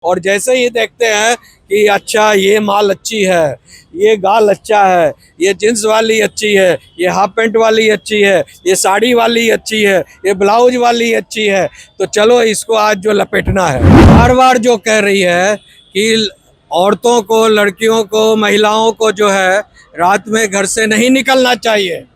और जैसे ही देखते हैं कि अच्छा ये माल अच्छी है, ये गाल अच्छा है, ये जींस वाली अच्छी है, ये हाफ पैंट वाली अच्छी है, ये साड़ी वाली अच्छी है, ये ब्लाउज वाली अच्छी है, तो चलो इसको आज जो लपेटना है। बार बार जो कह रही है कि औरतों को, लड़कियों को, महिलाओं को जो है रात में घर से नहीं निकलना चाहिए।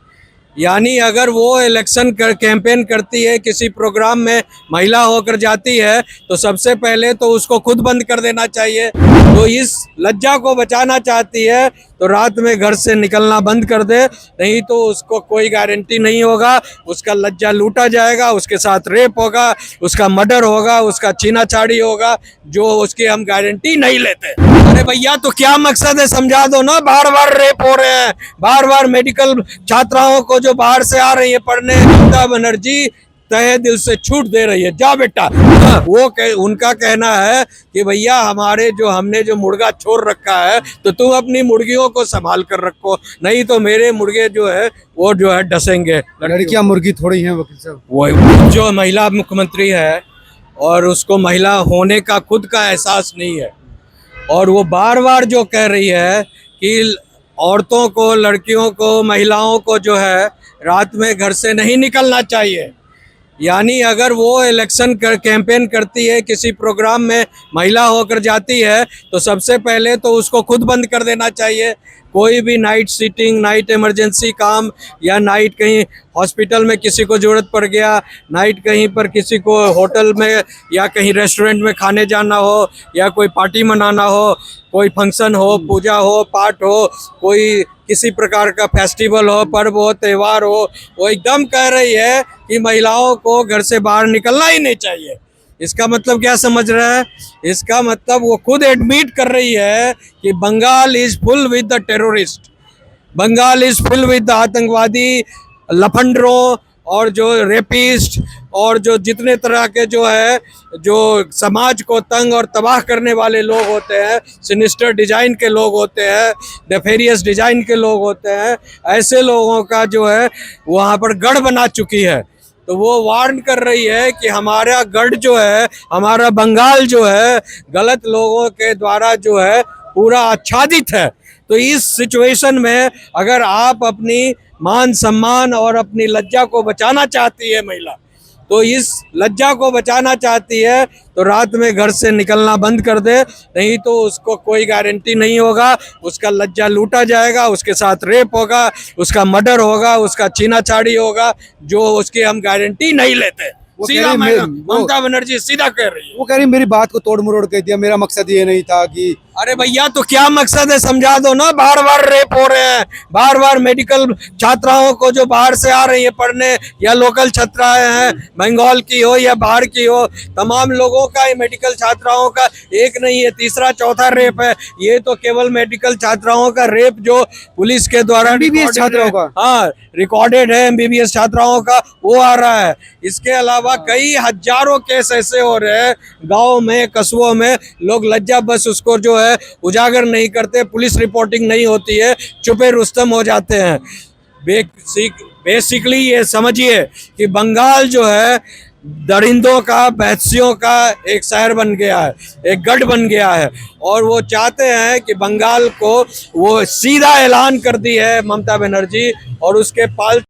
यानी अगर वो इलेक्शन कैंपेन करती है, किसी प्रोग्राम में महिला होकर जाती है, तो सबसे पहले तो उसको खुद बंद कर देना चाहिए। तो इस लज्जा को बचाना चाहती है तो रात में घर से निकलना बंद कर दे, नहीं तो उसको कोई गारंटी नहीं होगा, उसका लज्जा लूटा जाएगा, उसके साथ रेप होगा, उसका मर्डर होगा, उसका छीनाछाड़ी होगा, जो उसकी हम गारंटी नहीं लेते। अरे भैया तो क्या मकसद है, समझा दो ना। बार बार रेप हो रहे हैं, बार बार मेडिकल छात्राओं को जो बाहर से आ रही है पढ़ने, ममता बनर्जी तहे दिल से छूट दे रही है, जा बेटा। उनका कहना है कि भैया हमने जो मुर्गा छोड़ रखा है, तो तुम अपनी मुर्गियों को संभाल कर रखो, नहीं तो मेरे मुर्गे जो है वो जो है डसेंगे। लड़कियां मुर्गी थोड़ी हैं वकील साहब। वो जो महिला मुख्यमंत्री है और उसको महिला होने का खुद का एहसास नहीं है, और वो बार बार जो कह रही है कि औरतों को, लड़कियों को, महिलाओं को जो है रात में घर से नहीं निकलना चाहिए। यानी अगर वो इलेक्शन कैंपेन करती है, किसी प्रोग्राम में महिला होकर जाती है, तो सबसे पहले तो उसको खुद बंद कर देना चाहिए। कोई भी नाइट सीटिंग, नाइट इमरजेंसी काम, या नाइट कहीं हॉस्पिटल में किसी को ज़रूरत पड़ गया, नाइट कहीं पर किसी को होटल में या कहीं रेस्टोरेंट में खाने जाना हो, या कोई पार्टी मनाना हो, कोई फंक्शन हो, पूजा हो, पाठ हो, कोई किसी प्रकार का फेस्टिवल हो, पर्व हो, त्यौहार हो, वो एकदम कह रही है कि महिलाओं को घर से बाहर निकलना ही नहीं चाहिए। इसका मतलब क्या समझ रहा है? इसका मतलब वो खुद एडमिट कर रही है कि Bengal is full with the terrorist, Bengal is full with the आतंकवादी, लफंडरों और जो रेपिस्ट और जो जितने तरह के जो है जो समाज को तंग और तबाह करने वाले लोग होते हैं, सिनिस्टर डिजाइन के लोग होते हैं, नेफेरियस डिजाइन के लोग होते हैं, ऐसे लोगों का जो है वहाँ पर गढ़ बना चुकी है। तो वो वार्न कर रही है कि हमारा गढ़ जो है, हमारा बंगाल जो है गलत लोगों के द्वारा जो है पूरा आच्छादित है। तो इस सिचुएशन में अगर आप अपनी मान सम्मान और अपनी लज्जा को बचाना चाहती है महिला, तो इस लज्जा को बचाना चाहती है तो रात में घर से निकलना बंद कर दे, नहीं तो उसको कोई गारंटी नहीं होगा, उसका लज्जा लूटा जाएगा, उसके साथ रेप होगा, उसका मर्डर होगा, उसका छीनाछाड़ी होगा, जो उसकी हम गारंटी नहीं लेते। सीधा ममता बनर्जी सीधा कह रही है। वो कह रही मेरी बात को तोड़ मरोड़ कह दिया, मेरा मकसद ये नहीं था कि। अरे भैया तो क्या मकसद है, समझा दो ना। बार बार रेप हो रहे हैं, बार बार मेडिकल छात्राओं को जो बाहर से आ रही है पढ़ने, या लोकल छात्राएं हैं, बंगाल की हो या बाहर की हो, तमाम लोगों का ये मेडिकल छात्राओं का एक नहीं है, तीसरा चौथा रेप है। ये तो केवल मेडिकल छात्राओं का रेप जो पुलिस के द्वारा एमबीबीएस छात्राओं का, हाँ रिकॉर्डेड है, एमबीबीएस छात्राओं का वो आ रहा है। इसके अलावा कई हजारों केस ऐसे हो रहे हैं गाँव में, कस्बों में, लोग लज्जा बस उसको जो है उजागर नहीं करते, पुलिस रिपोर्टिंग नहीं होती है, चुपे रुस्तम हो जाते हैं। बेसिकली ये समझिए कि बंगाल जो है दरिंदों का, बैसियों का एक शहर बन गया है, एक गढ़ बन गया है, और वो चाहते हैं कि बंगाल को वो सीधा ऐलान कर दी है ममता बनर्जी, और उसके पाल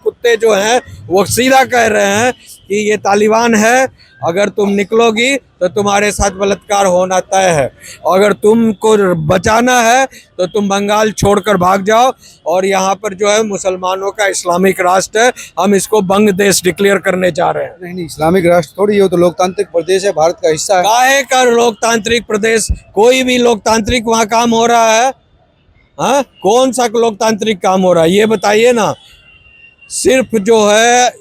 कुत्ते जो हैं वो सीधा कह रहे हैं कि ये तालिबान है, अगर तुम निकलोगी तो तुम्हारे साथ बलात्कार होना तय है, अगर तुमको बचाना है तो तुम बंगाल छोड़कर भाग जाओ, और यहाँ पर जो है मुसलमानों का इस्लामिक राष्ट्र है, हम इसको बंग देश डिक्लेयर करने जा रहे हैं। नहीं, इस्लामिक राष्ट्र थोड़ी, हो तो लोकतांत्रिक प्रदेश है, भारत का हिस्सा है। काहे का लोकतांत्रिक प्रदेश? कोई भी लोकतांत्रिक वहाँ काम हो रहा है? हाँ, कौन सा लोकतांत्रिक काम हो रहा है ये बताइए ना। सिर्फ जो है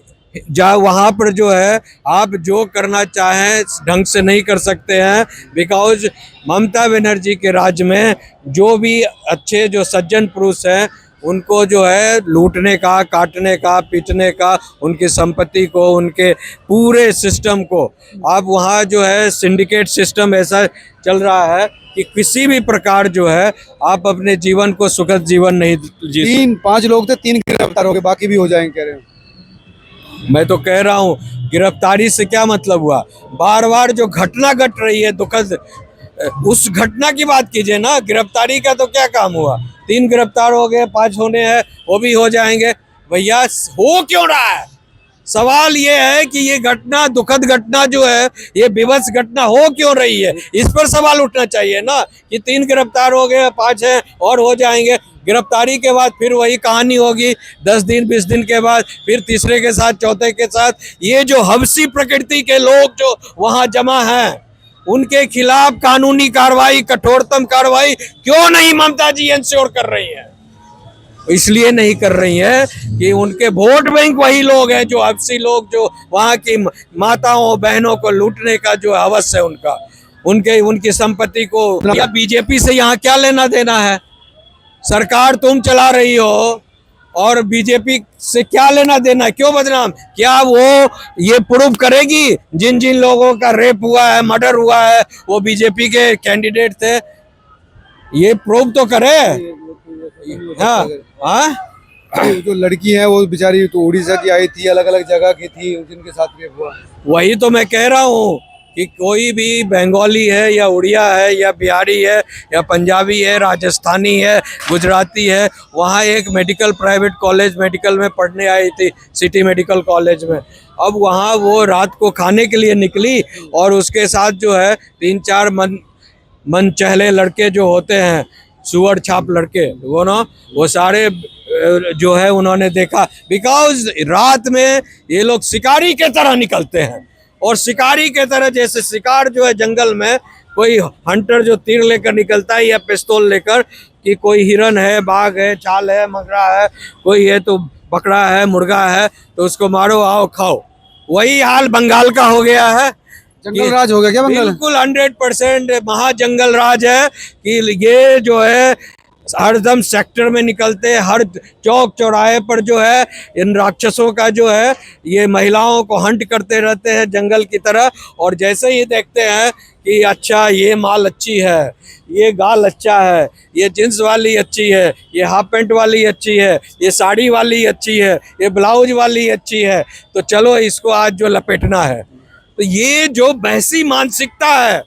वहाँ पर जो है आप जो करना चाहें ढंग से नहीं कर सकते हैं, बिकॉज ममता बनर्जी के राज्य में जो भी अच्छे जो सज्जन पुरुष हैं उनको जो है लूटने का, काटने का, पीटने का, उनकी संपत्ति को, उनके पूरे सिस्टम को, आप वहाँ जो है सिंडिकेट सिस्टम ऐसा चल रहा है कि किसी भी प्रकार जो है आप अपने जीवन को सुखद जीवन नहीं जी। 3-5 लोग थे, 3 गिरफ्तार हो गए, बाकी भी हो जाएंगे कह रहे हैं। मैं तो कह रहा हूँ गिरफ्तारी से क्या मतलब हुआ। बार बार जो घटना घट रही है दुखद, उस घटना की बात कीजिए ना। गिरफ्तारी का तो क्या काम हुआ। 3 गिरफ्तार हो गए, 5 होने हैं, वो भी हो जाएंगे। भैया हो क्यों रहा है। सवाल ये है कि ये घटना, दुखद घटना जो है, ये विवश घटना हो क्यों रही है, इस पर सवाल उठना चाहिए ना। कि 3 गिरफ्तार हो गए, 5 हैं और हो जाएंगे। गिरफ्तारी के बाद फिर वही कहानी होगी, 10 दिन 20 दिन के बाद फिर तीसरे के साथ, चौथे के साथ। ये जो हवसी प्रकृति के लोग जो वहां जमा हैं, उनके खिलाफ कानूनी कार्रवाई, कठोरतम कार्रवाई क्यों नहीं ममता जी इंश्योर कर रही है। इसलिए नहीं कर रही है कि उनके वोट बैंक वही लोग हैं, जो हवसी लोग, जो वहां की माताओं बहनों को लूटने का जो हवस है उनका, उनकी संपत्ति को। या बीजेपी से यहाँ क्या लेना देना है। सरकार तुम चला रही हो और बीजेपी से क्या लेना देना, क्यों बदनाम। क्या वो ये प्रूव करेगी जिन जिन लोगों का रेप हुआ है, मर्डर हुआ है, वो बीजेपी के कैंडिडेट थे। ये प्रूव तो करे। हाँ हाँ, जो लड़की है वो बेचारी तो उड़ीसा की आई थी, अलग अलग जगह की थी, जिनके साथ रेप हुआ। वही तो मैं कह रहा हूँ कि कोई भी बंगाली है या उड़िया है या बिहारी है या पंजाबी है, राजस्थानी है, गुजराती है, वहाँ एक मेडिकल प्राइवेट कॉलेज मेडिकल में पढ़ने आई थी, सिटी मेडिकल कॉलेज में। अब वहाँ वो रात को खाने के लिए निकली और उसके साथ जो है 3-4 मन चहले लड़के जो होते हैं, सुअर छाप लड़के, वो ना, वो सारे जो है उन्होंने देखा। बिकॉज रात में ये लोग शिकारी के तरह निकलते हैं, और शिकारी के तरह, जैसे शिकार जो है जंगल में कोई हंटर जो तीर लेकर निकलता है या पिस्तौल लेकर, कि कोई हिरन है, बाघ है, चाल है, मगरा है, कोई है तो बकरा है, मुर्गा है, तो उसको मारो, आओ खाओ। वही हाल बंगाल का हो गया है। जंगल राज हो गया क्या बंगाल। बिल्कुल 100% महाजंगल राज है कि ये जो है हरदम सेक्टर में निकलते हैं, हर चौक चौराहे पर जो है इन राक्षसों का जो है, ये महिलाओं को हंट करते रहते हैं जंगल की तरह। और जैसे ही देखते हैं कि अच्छा ये माल अच्छी है, ये गाल अच्छा है, ये जींस वाली अच्छी है, ये हाफ पैंट वाली अच्छी है, ये साड़ी वाली अच्छी है, ये ब्लाउज वाली अच्छी है, तो चलो इसको आज जो लपेटना है। तो ये जो बहसी मानसिकता है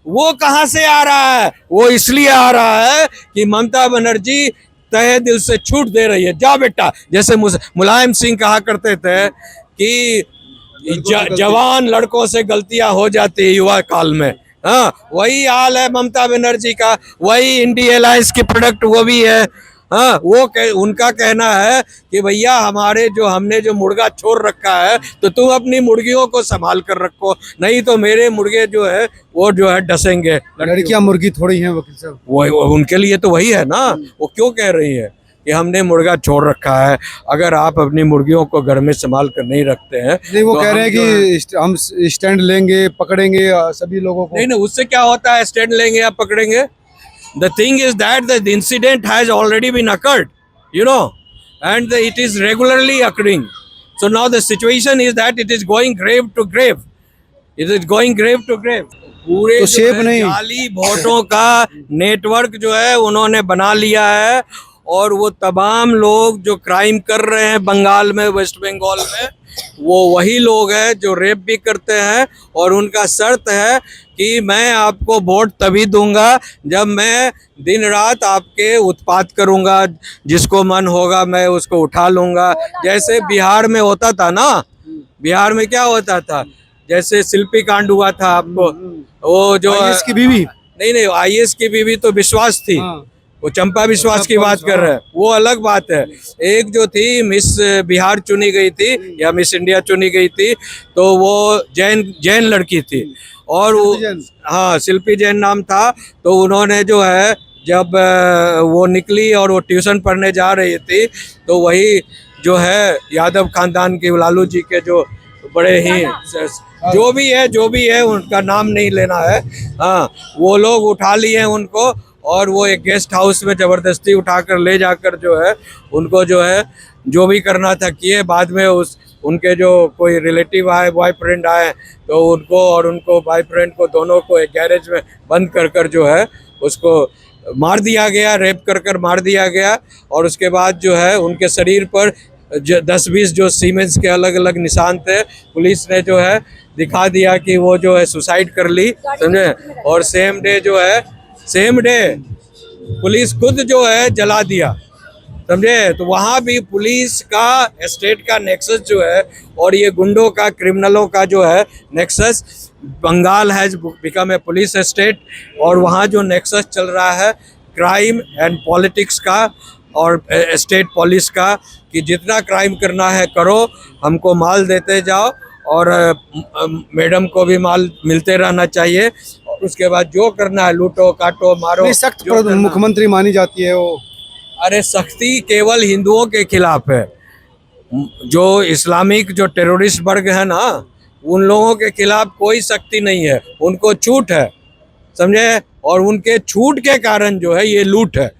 वो कहाँ से आ रहा है। वो इसलिए आ रहा है कि ममता बनर्जी तहे दिल से छूट दे रही है। जा बेटा, जैसे मुलायम सिंह कहा करते थे कि जवान लड़कों से गलतियां हो जाती है युवा काल में। हाँ, वही हाल है ममता बनर्जी का। वही इंडी एलायंस की प्रोडक्ट वो भी है। हाँ, उनका कहना है कि भैया हमने जो मुर्गा छोड़ रखा है, तो तुम अपनी मुर्गियों को संभाल कर रखो, नहीं तो मेरे मुर्गे जो है वो जो है डसेंगे। लड़कियां मुर्गी थोड़ी हैं वकील साहब। वो उनके लिए तो वही है ना। वो क्यों कह रही है कि हमने मुर्गा छोड़ रखा है। अगर आप अपनी मुर्गियों को घर में संभाल कर नहीं रखते हैं, नहीं, वो तो कह रहे हैं कि हम स्टैंड लेंगे, पकड़ेंगे सभी लोगों को। नहीं, उससे क्या होता है स्टैंड लेंगे या पकड़ेंगे। The thing is that the incident has already been occurred, and it is regularly occurring. So now the situation is that it is going grave to grave. It is going grave to grave. पूरे तो जो safe है नहीं। जाली वोटों का network जो है उन्होंने बना लिया है, और वो तमाम लोग जो क्राइम कर रहे हैं बंगाल में, वेस्ट बंगाल में, वो वही लोग हैं जो रेप भी करते हैं। और उनका शर्त है कि मैं आपको वोट तभी दूंगा जब मैं दिन रात आपके उत्पात करूंगा, जिसको मन होगा मैं उसको उठा लूंगा। जैसे बिहार में होता था ना, बिहार में क्या होता था, जैसे शिल्पी कांड हुआ था आपको, वो जो IAS की बीवी, नहीं IAS की बीवी तो विश्वास थी। हाँ। वो चंपा विश्वास की बात कर रहे हैं, वो अलग बात है। एक जो थी मिस बिहार चुनी गई थी या मिस इंडिया चुनी गई थी, तो वो जैन लड़की थी, और वो, हाँ, शिल्पी जैन नाम था। तो उन्होंने जो है जब वो निकली और वो ट्यूशन पढ़ने जा रही थी, तो वही जो है यादव खानदान के लालू जी के जो बड़े ही जो भी है उनका नाम नहीं लेना है, हाँ, वो लोग उठा लिए हैं उनको, और वो एक गेस्ट हाउस में ज़बरदस्ती उठाकर ले जाकर जो है उनको जो है जो भी करना था किए। बाद में उनके जो कोई रिलेटिव आए, बॉयफ्रेंड आए, तो उनको और उनको बॉयफ्रेंड को दोनों को एक गैरेज में बंद कर जो है उसको मार दिया गया, रेप कर मार दिया गया। और उसके बाद जो है उनके शरीर पर 10-20 जो सीमेंस के अलग अलग निशान थे, पुलिस ने जो है दिखा दिया कि वो जो है सुसाइड कर ली, समझे। और सेम डे जो है, सेम डे पुलिस खुद जो है जला दिया, समझे। तो वहाँ भी पुलिस का स्टेट का नेक्सस जो है और ये गुंडों का, क्रिमिनलों का जो है nexus, Bengal has become a police state. और वहाँ जो नेक्सस चल रहा है क्राइम एंड पॉलिटिक्स का और स्टेट पुलिस का, कि जितना क्राइम करना है करो, हमको माल देते जाओ और मैडम को भी माल मिलते रहना चाहिए। और उसके बाद जो करना है लूटो, काटो, मारो। नहीं, सख्त जो करना है। मुख्यमंत्री मानी जाती है वो। अरे सख्ती केवल हिंदुओं के खिलाफ है, जो इस्लामिक जो टेररिस्ट वर्ग है ना, उन लोगों के खिलाफ कोई सख्ती नहीं है, उनको छूट है, समझे। और उनके छूट के कारण जो है ये लूट है।